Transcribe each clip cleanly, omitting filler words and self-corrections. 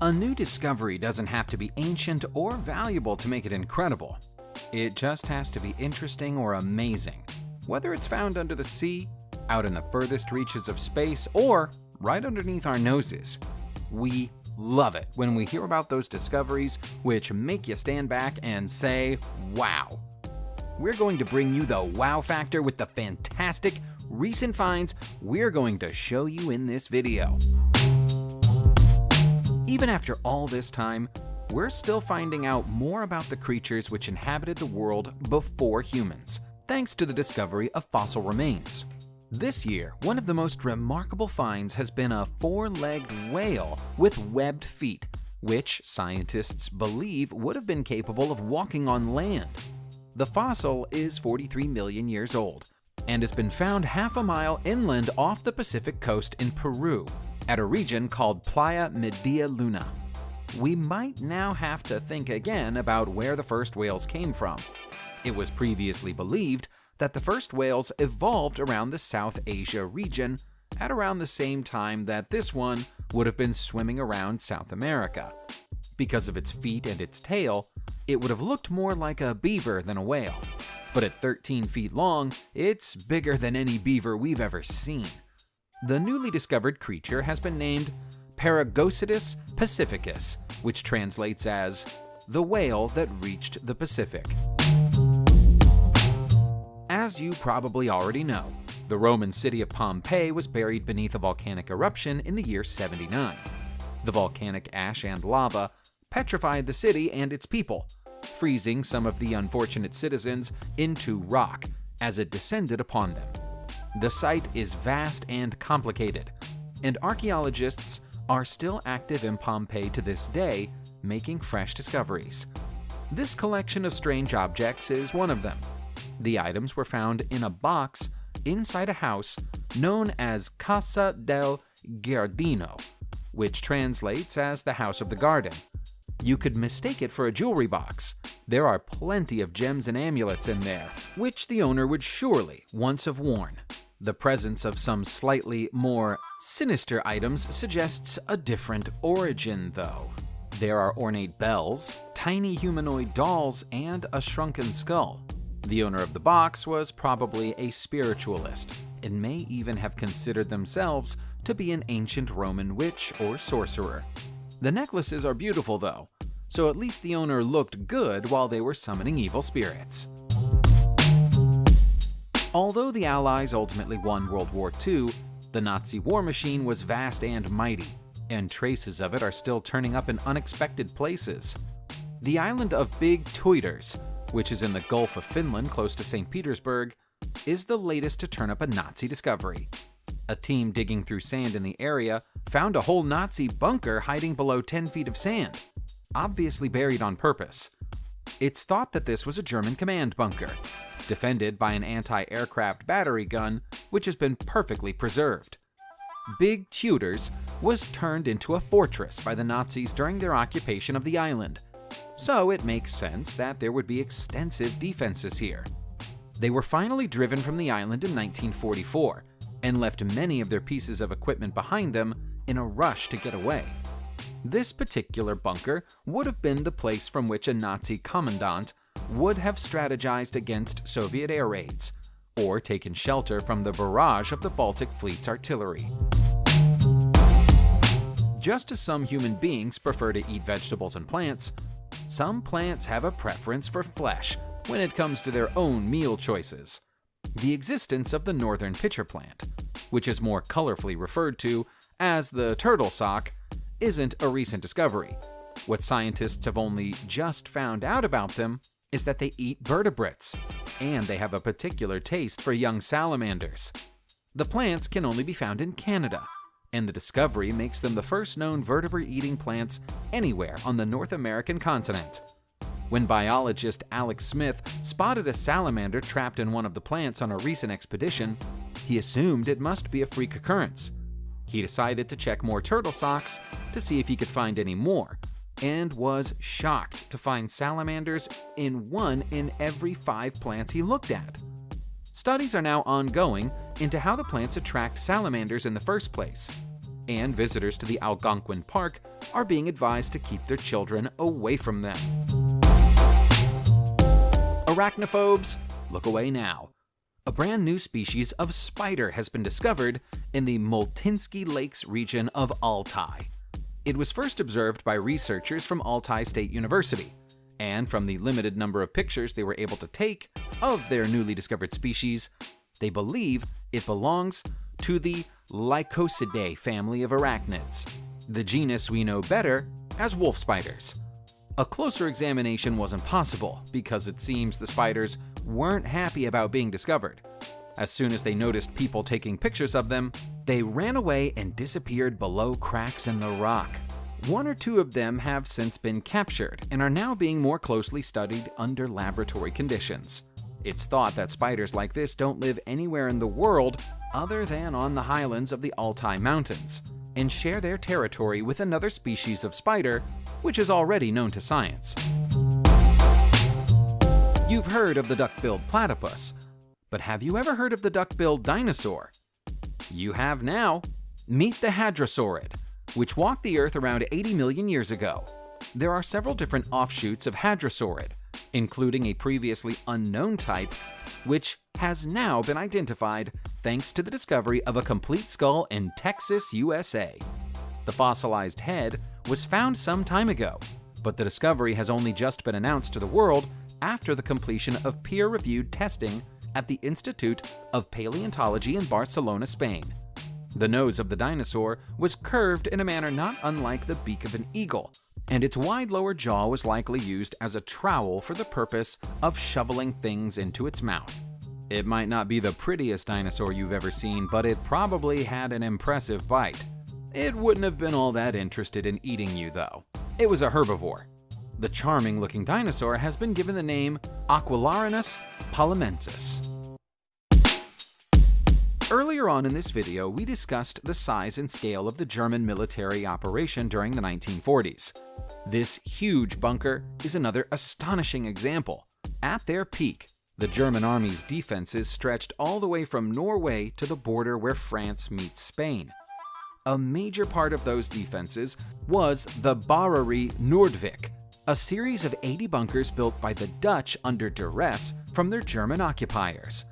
A new discovery doesn't have to be ancient or valuable to make it incredible. It just has to be interesting or amazing, whether it's found under the sea, out in the furthest reaches of space, or right underneath our noses. We love it when we hear about those discoveries which make you stand back and say, wow. We're going to bring you the wow factor with the fantastic recent finds we're going to show you in this video. Even after all this time, we're still finding out more about the creatures which inhabited the world before humans, thanks to the discovery of fossil remains. This year, one of the most remarkable finds has been a four-legged whale with webbed feet, which scientists believe would have been capable of walking on land. The fossil is 43 million years old and has been found half a mile inland off the Pacific coast in Peru, at a region called Playa Media Luna. We might now have to think again about where the first whales came from. It was previously believed that the first whales evolved around the South Asia region at around the same time that this one would have been swimming around South America. Because of its feet and its tail, it would have looked more like a beaver than a whale. But at 13 feet long, it's bigger than any beaver we've ever seen. The newly discovered creature has been named Paragocidus Pacificus, which translates as the whale that reached the Pacific. As you probably already know, the Roman city of Pompeii was buried beneath a volcanic eruption in the year 79. The volcanic ash and lava petrified the city and its people, freezing some of the unfortunate citizens into rock as it descended upon them. The site is vast and complicated, and archaeologists are still active in Pompeii to this day, making fresh discoveries. This collection of strange objects is one of them. The items were found in a box inside a house known as Casa del Giardino, which translates as the House of the Garden. You could mistake it for a jewelry box. There are plenty of gems and amulets in there, which the owner would surely once have worn. The presence of some slightly more sinister items suggests a different origin, though. There are ornate bells, tiny humanoid dolls, and a shrunken skull. The owner of the box was probably a spiritualist, and may even have considered themselves to be an ancient Roman witch or sorcerer. The necklaces are beautiful, though, so at least the owner looked good while they were summoning evil spirits. Although the Allies ultimately won World War II, the Nazi war machine was vast and mighty, and traces of it are still turning up in unexpected places. The island of Big Tuiters, which is in the Gulf of Finland close to St. Petersburg, is the latest to turn up a Nazi discovery. A team digging through sand in the area found a whole Nazi bunker hiding below 10 feet of sand, obviously buried on purpose. It's thought that this was a German command bunker, defended by an anti-aircraft battery gun, which has been perfectly preserved. Big Tuiters was turned into a fortress by the Nazis during their occupation of the island, so it makes sense that there would be extensive defenses here. They were finally driven from the island in 1944, and left many of their pieces of equipment behind them in a rush to get away. This particular bunker would have been the place from which a Nazi commandant would have strategized against Soviet air raids, or taken shelter from the barrage of the Baltic Fleet's artillery. Just as some human beings prefer to eat vegetables and plants, some plants have a preference for flesh when it comes to their own meal choices. The existence of the northern pitcher plant, which is more colorfully referred to as the turtle sock, isn't a recent discovery. What scientists have only just found out about them is that they eat vertebrates, and they have a particular taste for young salamanders. The plants can only be found in Canada, and the discovery makes them the first known vertebrate-eating plants anywhere on the North American continent. When biologist Alex Smith spotted a salamander trapped in one of the plants on a recent expedition, he assumed it must be a freak occurrence. He decided to check more turtle socks to see if he could find any more, and was shocked to find salamanders in 1 in every 5 plants he looked at. Studies are now ongoing into how the plants attract salamanders in the first place, and visitors to the Algonquin Park are being advised to keep their children away from them. Arachnophobes, look away now. A brand new species of spider has been discovered in the Multinsky Lakes region of Altai. It was first observed by researchers from Altai State University, and from the limited number of pictures they were able to take of their newly discovered species, they believe it belongs to the Lycosidae family of arachnids, the genus we know better as wolf spiders. A closer examination wasn't possible because it seems the spiders weren't happy about being discovered. As soon as they noticed people taking pictures of them, they ran away and disappeared below cracks in the rock. One or two of them have since been captured and are now being more closely studied under laboratory conditions. It's thought that spiders like this don't live anywhere in the world other than on the highlands of the Altai Mountains, and share their territory with another species of spider, which is already known to science. You've heard of the duck-billed platypus, but have you ever heard of the duck-billed dinosaur? You have now. Meet the Hadrosaurid, which walked the Earth around 80 million years ago. There are several different offshoots of Hadrosaurid, including a previously unknown type, which has now been identified thanks to the discovery of a complete skull in Texas, USA. The fossilized head was found some time ago, but the discovery has only just been announced to the world after the completion of peer-reviewed testing at the Institute of Paleontology in Barcelona, Spain. The nose of the dinosaur was curved in a manner not unlike the beak of an eagle, and its wide lower jaw was likely used as a trowel for the purpose of shoveling things into its mouth. It might not be the prettiest dinosaur you've ever seen, but it probably had an impressive bite. It wouldn't have been all that interested in eating you, though. It was a herbivore. The charming-looking dinosaur has been given the name Aquilarinus palamensis. Earlier on in this video, we discussed the size and scale of the German military operation during the 1940s. This huge bunker is another astonishing example. At their peak, the German army's defenses stretched all the way from Norway to the border where France meets Spain. A major part of those defenses was the Barriery Noordwijk, a series of 80 bunkers built by the Dutch under duress from their German occupiers.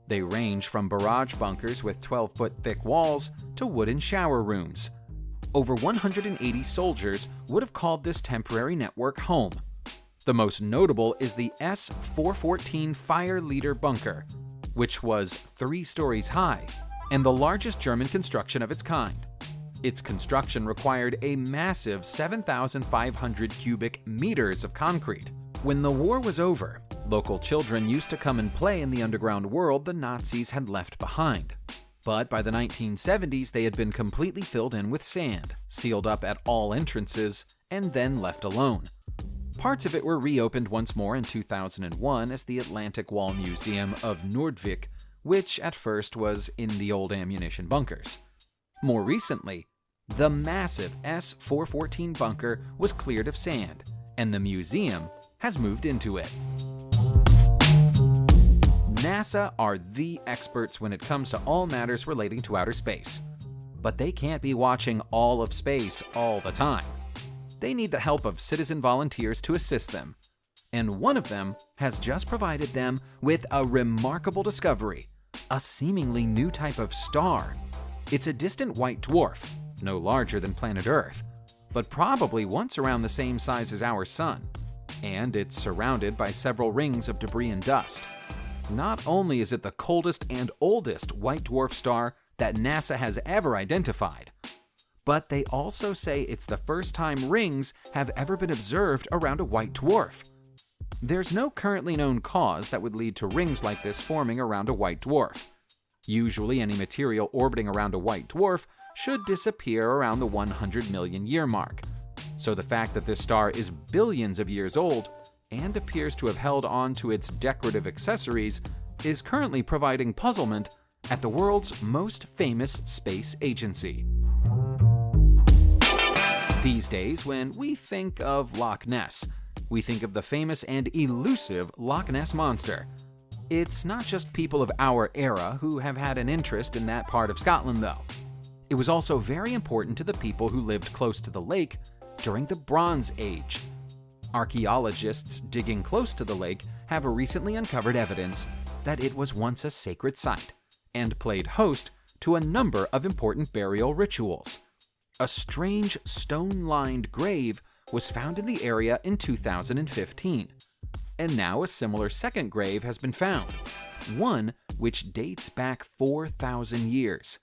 They range from barrage bunkers with 12-foot thick walls to wooden shower rooms. Over 180 soldiers would have called this temporary network home. The most notable is the S-414 Fire Leader bunker, which was 3 stories high and the largest German construction of its kind. Its construction required a massive 7,500 cubic meters of concrete. When the war was over, local children used to come and play in the underground world the Nazis had left behind. But by the 1970s, they had been completely filled in with sand, sealed up at all entrances, and then left alone. Parts of it were reopened once more in 2001 as the Atlantic Wall Museum of Noordwijk, which at first was in the old ammunition bunkers. More recently, the massive S-414 bunker was cleared of sand, and the museum has moved into it. NASA are the experts when it comes to all matters relating to outer space. But they can't be watching all of space all the time. They need the help of citizen volunteers to assist them. And one of them has just provided them with a remarkable discovery, a seemingly new type of star. It's a distant white dwarf, no larger than planet Earth, but probably once around the same size as our Sun. And it's surrounded by several rings of debris and dust. Not only is it the coldest and oldest white dwarf star that NASA has ever identified, but they also say it's the first time rings have ever been observed around a white dwarf. There's no currently known cause that would lead to rings like this forming around a white dwarf. Usually, any material orbiting around a white dwarf should disappear around the 100 million year mark. So the fact that this star is billions of years old and appears to have held on to its decorative accessories is currently providing puzzlement at the world's most famous space agency. These days, when we think of Loch Ness, we think of the famous and elusive Loch Ness Monster. It's not just people of our era who have had an interest in that part of Scotland, though. It was also very important to the people who lived close to the lake during the Bronze Age. Archaeologists digging close to the lake have recently uncovered evidence that it was once a sacred site and played host to a number of important burial rituals. A strange stone-lined grave was found in the area in 2015, and now a similar second grave has been found, one which dates back 4,000 years.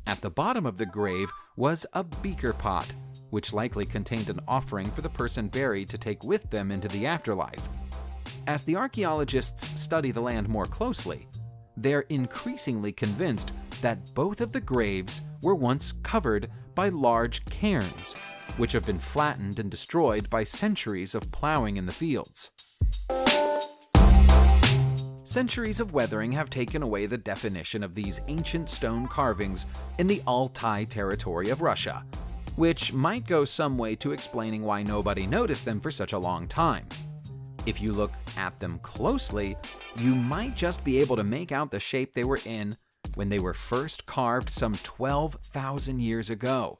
At the bottom of the grave was a beaker pot, which likely contained an offering for the person buried to take with them into the afterlife. As the archaeologists study the land more closely, they're increasingly convinced that both of the graves were once covered by large cairns, which have been flattened and destroyed by centuries of plowing in the fields. Centuries of weathering have taken away the definition of these ancient stone carvings in the Altai territory of Russia, which might go some way to explaining why nobody noticed them for such a long time. If you look at them closely, you might just be able to make out the shape they were in when they were first carved some 12,000 years ago.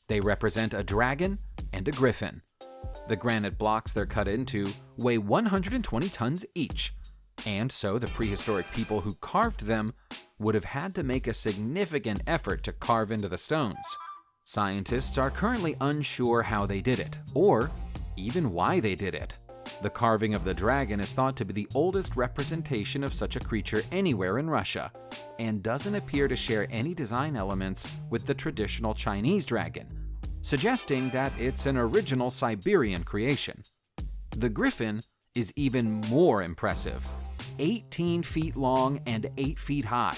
They represent a dragon and a griffin. The granite blocks they're cut into weigh 120 tons each, and so the prehistoric people who carved them would have had to make a significant effort to carve into the stones. Scientists are currently unsure how they did it, or even why they did it. The carving of the dragon is thought to be the oldest representation of such a creature anywhere in Russia, and doesn't appear to share any design elements with the traditional Chinese dragon, suggesting that it's an original Siberian creation. The griffin is even more impressive, 18 feet long and 8 feet high,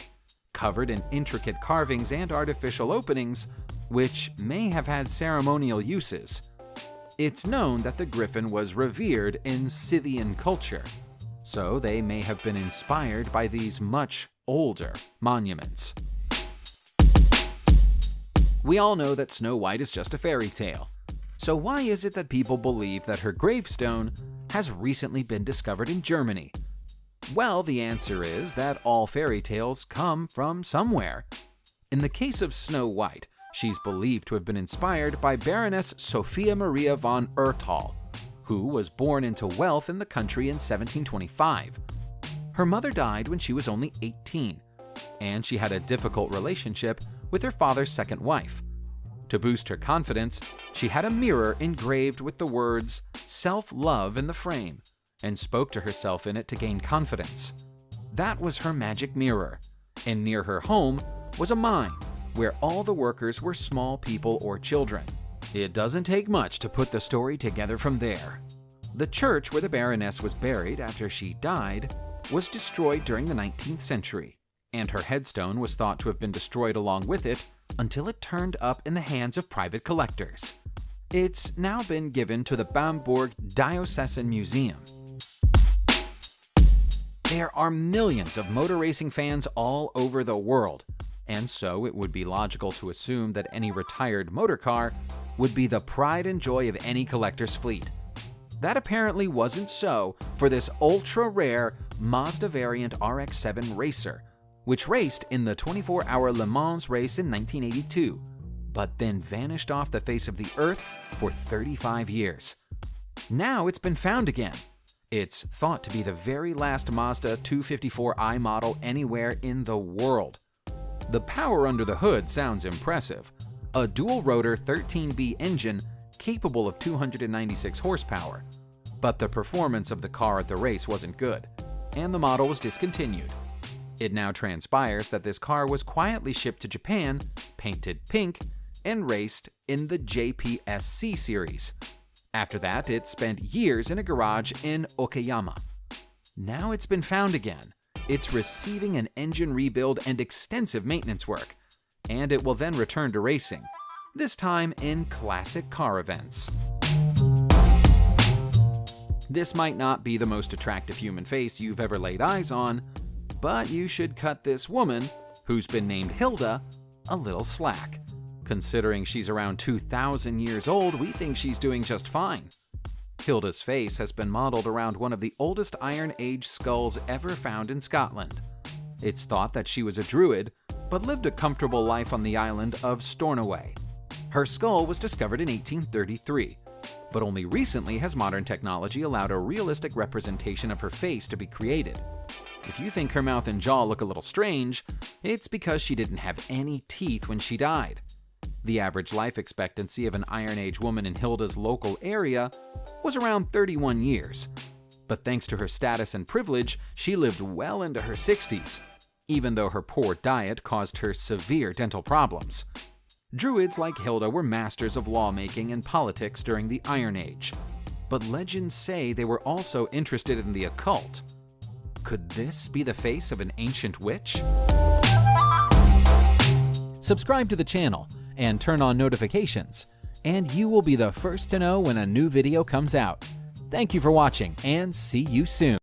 covered in intricate carvings and artificial openings, which may have had ceremonial uses. It's known that the griffin was revered in Scythian culture, so they may have been inspired by these much older monuments. We all know that Snow White is just a fairy tale, so why is it that people believe that her gravestone has recently been discovered in Germany? Well, the answer is that all fairy tales come from somewhere. In the case of Snow White, she's believed to have been inspired by Baroness Sophia Maria von Erthal, who was born into wealth in the country in 1725. Her mother died when she was only 18, and she had a difficult relationship with her father's second wife. To boost her confidence, she had a mirror engraved with the words "self-love" in the frame, and spoke to herself in it to gain confidence. That was her magic mirror, and near her home was a mine where all the workers were small people or children. It doesn't take much to put the story together from there. The church where the Baroness was buried after she died was destroyed during the 19th century, and her headstone was thought to have been destroyed along with it until it turned up in the hands of private collectors. It's now been given to the Bamberg Diocesan Museum. There are millions of motor racing fans all over the world, and so it would be logical to assume that any retired motor car would be the pride and joy of any collector's fleet. That apparently wasn't so for this ultra-rare Mazda variant RX-7 racer, which raced in the 24-hour Le Mans race in 1982, but then vanished off the face of the earth for 35 years. Now it's been found again. It's thought to be the very last Mazda 254i model anywhere in the world. The power under the hood sounds impressive. A dual-rotor 13B engine capable of 296 horsepower. But the performance of the car at the race wasn't good, and the model was discontinued. It now transpires that this car was quietly shipped to Japan, painted pink, and raced in the JPSC series. After that, it spent years in a garage in Okayama. Now it's been found again. It's receiving an engine rebuild and extensive maintenance work, and it will then return to racing, this time in classic car events. This might not be the most attractive human face you've ever laid eyes on, but you should cut this woman, who's been named Hilda, a little slack. Considering she's around 2,000 years old, we think she's doing just fine. Hilda's face has been modeled around one of the oldest Iron Age skulls ever found in Scotland. It's thought that she was a druid, but lived a comfortable life on the island of Stornoway. Her skull was discovered in 1833, but only recently has modern technology allowed a realistic representation of her face to be created. If you think her mouth and jaw look a little strange, it's because she didn't have any teeth when she died. The average life expectancy of an Iron Age woman in Hilda's local area was around 31 years. But thanks to her status and privilege, she lived well into her 60s, even though her poor diet caused her severe dental problems. Druids like Hilda were masters of lawmaking and politics during the Iron Age, but legends say they were also interested in the occult. Could this be the face of an ancient witch? Subscribe to the channel and turn on notifications, and you will be the first to know when a new video comes out. Thank you for watching, and see you soon.